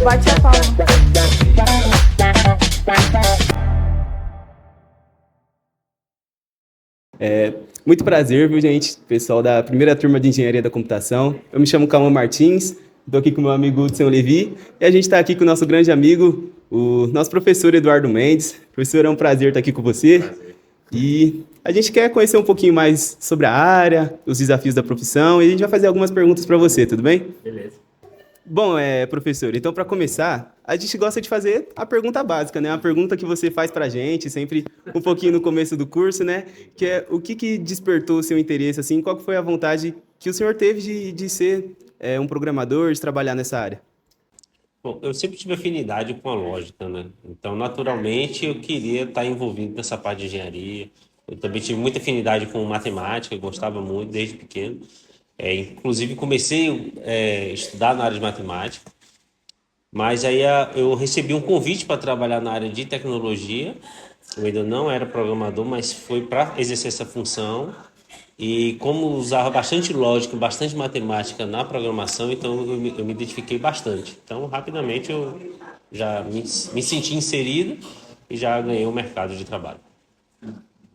Bate a palma. Muito prazer, viu, gente? Pessoal da primeira turma de Engenharia da Computação. Eu me chamo Calma Martins, estou aqui com meu amigo Hudson Levi e a gente está aqui com o nosso grande amigo, o nosso professor Eduardo Mendes. Professor, é um prazer estar aqui com você. Prazer. E a gente quer conhecer um pouquinho mais sobre a área, os desafios da profissão e a gente vai fazer algumas perguntas para você, tudo bem? Beleza. Bom, professor, então para começar, a gente gosta de fazer a pergunta básica, né? A pergunta que você faz para a gente, sempre um pouquinho no começo do curso, né? Que é o que despertou o seu interesse, assim, qual que foi a vontade que o senhor teve de ser um programador, de trabalhar nessa área? Bom, eu sempre tive afinidade com a lógica, né? Então, naturalmente, eu queria estar envolvido nessa parte de engenharia. Eu também tive muita afinidade com matemática, eu gostava muito desde pequeno. Inclusive, comecei a estudar na área de matemática, mas aí eu recebi um convite para trabalhar na área de tecnologia. Eu ainda não era programador, mas foi para exercer essa função. E como usava bastante lógica, bastante matemática na programação, então eu me identifiquei bastante. Então, rapidamente, eu já me senti inserido e já ganhei o mercado de trabalho.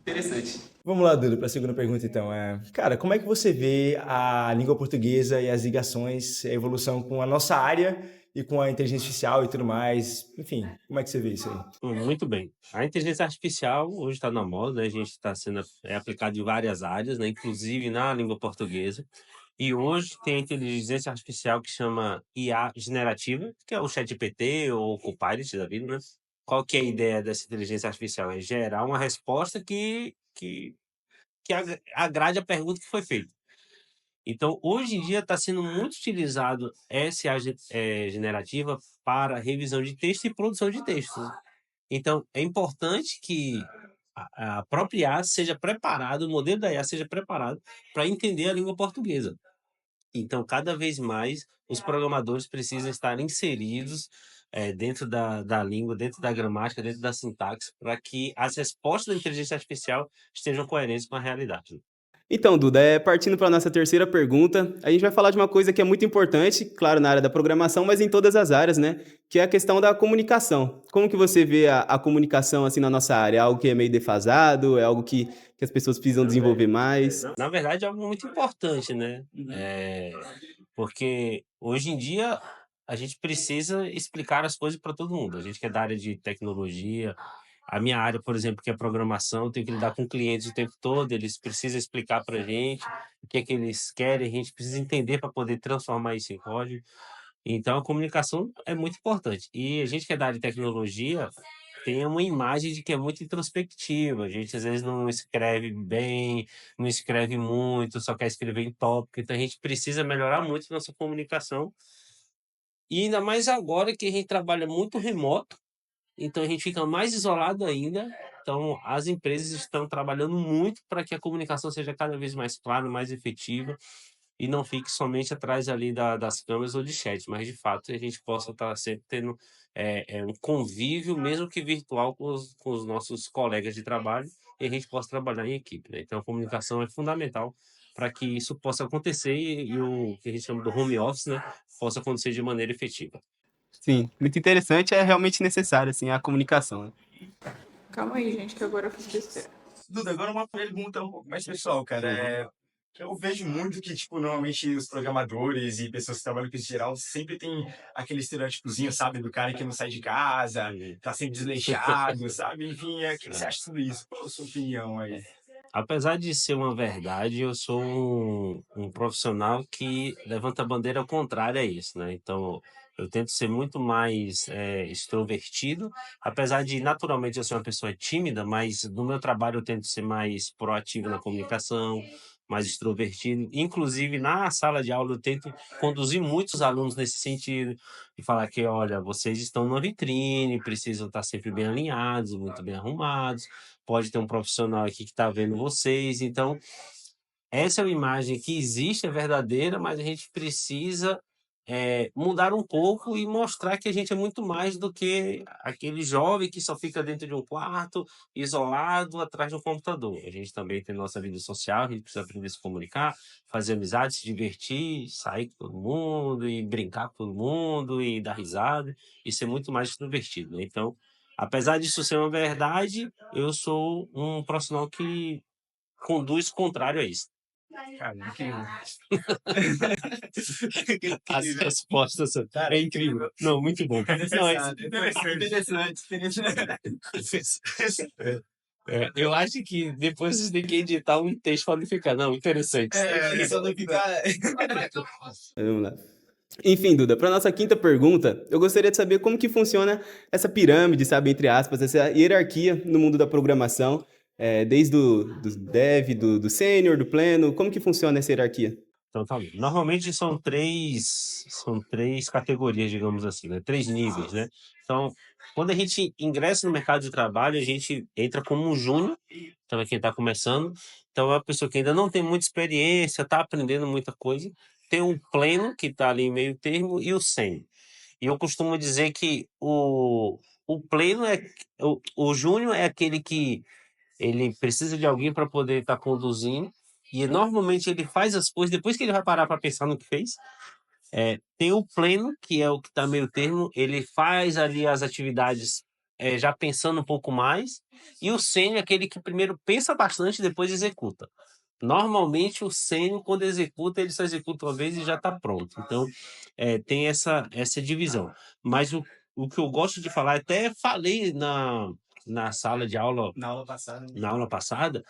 Interessante. Vamos lá, Dudu, para a segunda pergunta, então. Cara, como é que você vê a língua portuguesa e as ligações, a evolução com a nossa área e com a inteligência artificial e tudo mais? Enfim, como é que você vê isso aí? Muito bem. A inteligência artificial hoje está na moda, né? A gente está sendo aplicado em várias áreas, né? Inclusive na língua portuguesa. E hoje tem a inteligência artificial que chama IA generativa, que é o ChatGPT ou o Copilot da vida, né? Qual que é a ideia dessa inteligência artificial? É gerar uma resposta que agrade a pergunta que foi feita. Então, hoje em dia está sendo muito utilizado essa IA generativa para revisão de texto e produção de texto, né? Então, é importante que a própria IA seja preparada, o modelo da IA seja preparado para entender a língua portuguesa. Então, cada vez mais, os programadores precisam estar inseridos dentro da língua, dentro da gramática, dentro da sintaxe, para que as respostas da inteligência artificial estejam coerentes com a realidade. Então, Duda, partindo para a nossa terceira pergunta, a gente vai falar de uma coisa que é muito importante, claro, na área da programação, mas em todas as áreas, né? Que é a questão da comunicação. Como que você vê a comunicação assim na nossa área? É algo que é meio defasado? É algo que as pessoas precisam desenvolver mais? Na verdade, é algo muito importante, né? Porque hoje em dia a gente precisa explicar as coisas para todo mundo. A gente que é da área de tecnologia, a minha área, por exemplo, que é programação, eu tenho que lidar com clientes o tempo todo, eles precisam explicar para a gente o que é que eles querem, a gente precisa entender para poder transformar isso em código. Então, a comunicação é muito importante. E a gente que é da área de tecnologia tem uma imagem de que é muito introspectiva. A gente às vezes não escreve bem, não escreve muito, só quer escrever em tópico. Então, a gente precisa melhorar muito nossa comunicação. E ainda mais agora que a gente trabalha muito remoto, então a gente fica mais isolado ainda. Então, as empresas estão trabalhando muito para que a comunicação seja cada vez mais clara, mais efetiva e não fique somente atrás ali das câmeras ou de chat, mas de fato a gente possa estar sempre tendo um convívio, mesmo que virtual, com os nossos colegas de trabalho e a gente possa trabalhar em equipe, né? Então, a comunicação é fundamental para que isso possa acontecer e o que a gente chama do home office, né, possa acontecer de maneira efetiva. Sim, muito interessante, é realmente necessário assim a comunicação, né? Calma aí, gente, que agora eu fiz besteira. Duda, agora uma pergunta um pouco mais pessoal, cara. Eu vejo muito que, tipo, normalmente os programadores e pessoas que trabalham com isso em geral sempre tem aquele estereótipozinho, sabe, do cara que não sai de casa, tá sempre desleixado, sabe? Enfim, o que você acha de tudo isso? Qual a sua opinião aí? Apesar de ser uma verdade, eu sou um profissional que levanta a bandeira contrária a isso, né? Então, eu tento ser muito mais extrovertido, apesar de naturalmente eu ser uma pessoa tímida, mas no meu trabalho eu tento ser mais proativo na comunicação, mais extrovertido. Inclusive, na sala de aula, eu tento conduzir muitos alunos nesse sentido, e falar que, olha, vocês estão numa vitrine, precisam estar sempre bem alinhados, muito bem arrumados, pode ter um profissional aqui que está vendo vocês. Então, essa é uma imagem que existe, é verdadeira, mas a gente precisa mudar um pouco e mostrar que a gente é muito mais do que aquele jovem que só fica dentro de um quarto, isolado, atrás de um computador. A gente também tem nossa vida social, a gente precisa aprender a se comunicar, fazer amizade, se divertir, sair com todo mundo e brincar com todo mundo e dar risada e ser muito mais divertido, né? Então, apesar disso ser uma verdade, eu sou um profissional que conduz contrário a isso. Cara, incrível. As respostas são é incrível. Não, muito bom. Não, eu acho que depois vocês têm que editar um texto para não ficar. Não, interessante. Só não ficar. Vamos lá. Enfim, Duda, para nossa quinta pergunta, eu gostaria de saber como que funciona essa pirâmide, sabe, entre aspas, essa hierarquia no mundo da programação, desde do dev, do sênior, do pleno, como que funciona essa hierarquia? Então tá bom. Normalmente são três categorias, digamos assim, né? 3 níveis, né? Então, quando a gente ingressa no mercado de trabalho, a gente entra como um júnior, então é quem está começando. Então é uma pessoa que ainda não tem muita experiência, está aprendendo muita coisa. Tem um pleno, que está ali em meio termo, e o sênior. E eu costumo dizer que o pleno o júnior é aquele que ele precisa de alguém para poder estar conduzindo, e normalmente ele faz as coisas depois que ele vai parar para pensar no que fez. Tem o pleno, que é o que está meio termo, ele faz ali as atividades já pensando um pouco mais, e o sênior é aquele que primeiro pensa bastante e depois executa. Normalmente o sênior, quando executa, ele só executa uma vez e já está pronto. Então, tem essa divisão. Mas o que eu gosto de falar, até falei na sala de aula, Na aula passada. na aula passada,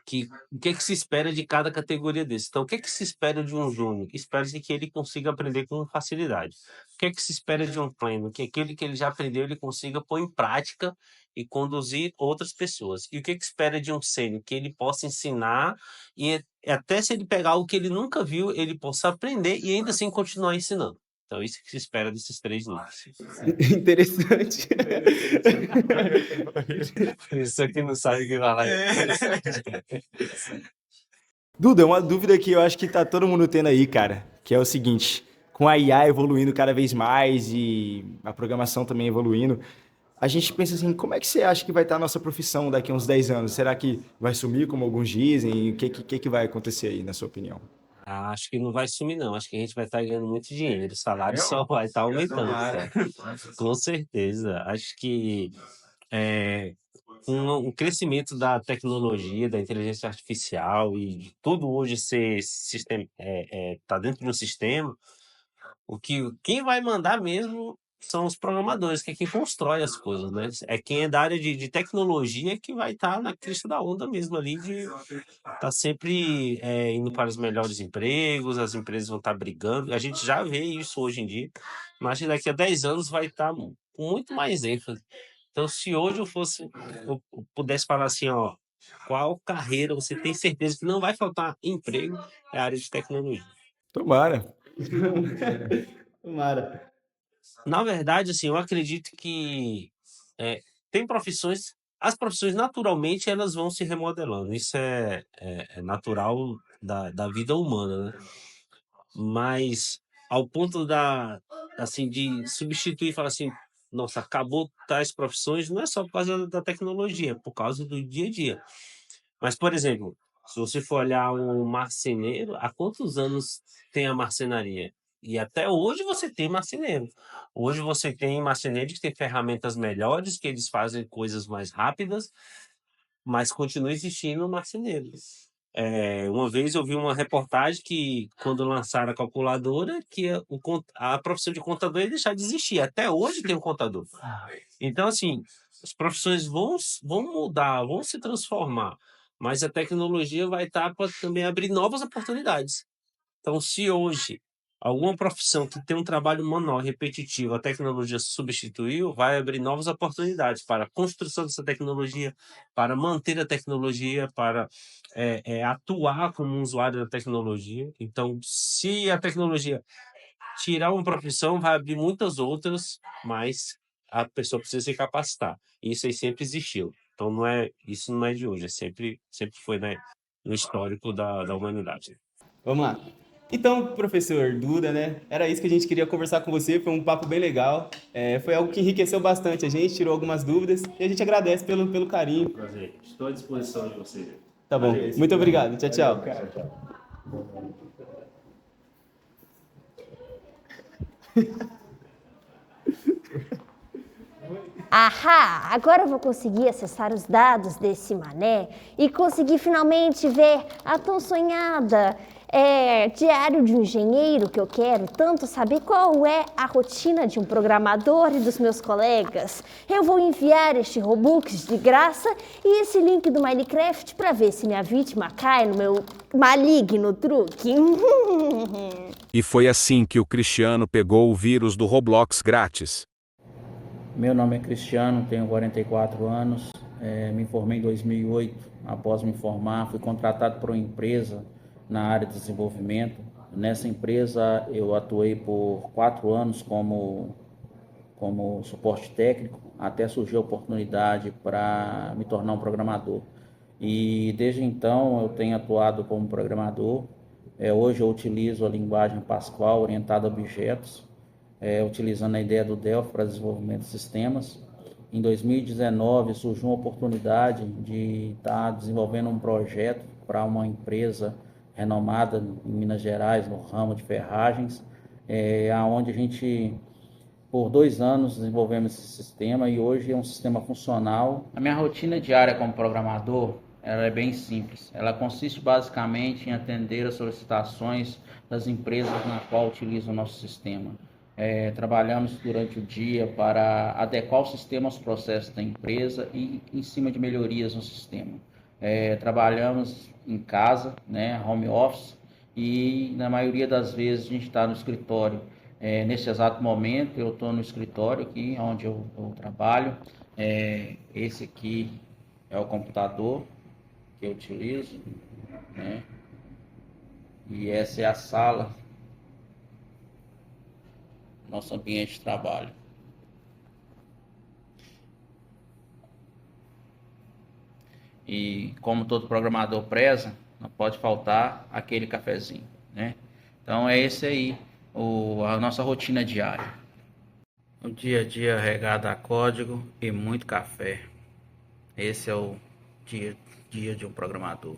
que o que é que se espera de cada categoria desse. Então, o que é que se espera de um júnior? Espera-se que ele consiga aprender com facilidade. O que é que se espera de um pleno? Que aquele que ele já aprendeu, ele consiga pôr em prática e conduzir outras pessoas. E o que é que se espera de um sênior? Que ele possa ensinar e até se ele pegar algo que ele nunca viu, ele possa aprender e ainda assim continuar ensinando. Então, isso que se espera desses 3 níveis. Interessante. Isso aqui não sabe o que falar. Duda, uma dúvida que eu acho que tá todo mundo tendo aí, cara, que é o seguinte: com a IA evoluindo cada vez mais e a programação também evoluindo, a gente pensa assim, como é que você acha que vai estar a nossa profissão daqui a uns 10 anos? Será que vai sumir, como alguns dizem? O que vai acontecer aí, na sua opinião? Acho que não vai sumir, não. Acho que a gente vai estar ganhando muito dinheiro. O salário só vai estar aumentando. Tomara. Com certeza. Acho que com um crescimento da tecnologia, da inteligência artificial e de tudo hoje ser sistema, tá dentro de um sistema, quem vai mandar mesmo são os programadores, que é quem constrói as coisas, né? É quem é da área de tecnologia que vai estar na crista da onda mesmo ali, de tá sempre indo para os melhores empregos, as empresas vão estar brigando. A gente já vê isso hoje em dia, mas acho que daqui a 10 anos vai estar com muito mais ênfase. Então, se hoje eu pudesse falar assim, ó, qual carreira você tem certeza que não vai faltar emprego, é a área de tecnologia. Tomara. Tomara. Na verdade, assim, eu acredito que tem profissões, as profissões naturalmente elas vão se remodelando. Isso é natural da vida humana, né? Mas ao ponto assim, de substituir e falar assim, nossa, acabou tais profissões, não é só por causa da tecnologia, é por causa do dia a dia. Mas, por exemplo, se você for olhar um marceneiro, há quantos anos tem a marcenaria? E até hoje você tem marceneiro. Hoje você tem marceneiros que têm ferramentas melhores, que eles fazem coisas mais rápidas, mas continua existindo marceneiros. Uma vez eu vi uma reportagem que, quando lançaram a calculadora, que a profissão de contador ia deixar de existir. Até hoje tem um contador. Então, assim, as profissões vão mudar, vão se transformar, mas a tecnologia vai estar para também abrir novas oportunidades. Então, se hoje alguma profissão que tem um trabalho manual repetitivo, a tecnologia substituiu, vai abrir novas oportunidades para a construção dessa tecnologia, para manter a tecnologia, para atuar como um usuário da tecnologia. Então, se a tecnologia tirar uma profissão, vai abrir muitas outras, mas a pessoa precisa se capacitar. Isso aí sempre existiu. Então, isso não é de hoje, sempre foi, né, no histórico da humanidade. Vamos lá. Então, professor Duda, né? Era isso que a gente queria conversar com você. Foi um papo bem legal. Foi algo que enriqueceu bastante a gente, tirou algumas dúvidas e a gente agradece pelo carinho. Prazer. Estou à disposição de você. Tá bom. Muito obrigado. Tchau, tchau. Ahá, agora eu vou conseguir acessar os dados desse mané e conseguir finalmente ver a tão sonhada diário de um engenheiro que eu quero tanto saber qual é a rotina de um programador e dos meus colegas. Eu vou enviar este Robux de graça e esse link do Minecraft para ver se minha vítima cai no meu maligno truque. E foi assim que o Cristiano pegou o vírus do Roblox grátis. Meu nome é Cristiano, tenho 44 anos, me formei em 2008. Após me formar, fui contratado por uma empresa na área de desenvolvimento. Nessa empresa eu atuei por 4 anos como suporte técnico, até surgiu a oportunidade para me tornar um programador. E desde então eu tenho atuado como programador. Hoje eu utilizo a linguagem Pascal orientada a objetos, utilizando a ideia do Delphi para desenvolvimento de sistemas. Em 2019 surgiu uma oportunidade de estar desenvolvendo um projeto para uma empresa renomada em Minas Gerais, no ramo de ferragens, onde a gente, por 2 anos, desenvolvemos esse sistema e hoje é um sistema funcional. A minha rotina diária como programador, ela é bem simples. Ela consiste basicamente em atender as solicitações das empresas na qual utilizam o nosso sistema. Trabalhamos durante o dia para adequar o sistema aos processos da empresa e em cima de melhorias no sistema. Trabalhamos em casa, né, home office, e na maioria das vezes a gente está no escritório. Nesse exato momento eu estou no escritório aqui onde eu trabalho. Esse aqui é o computador que eu utilizo, né? E essa é a sala, nosso ambiente de trabalho. E como todo programador preza, não pode faltar aquele cafezinho, né? Então é esse aí, a nossa rotina diária. O dia a dia regado a código e muito café. Esse é o dia de um programador.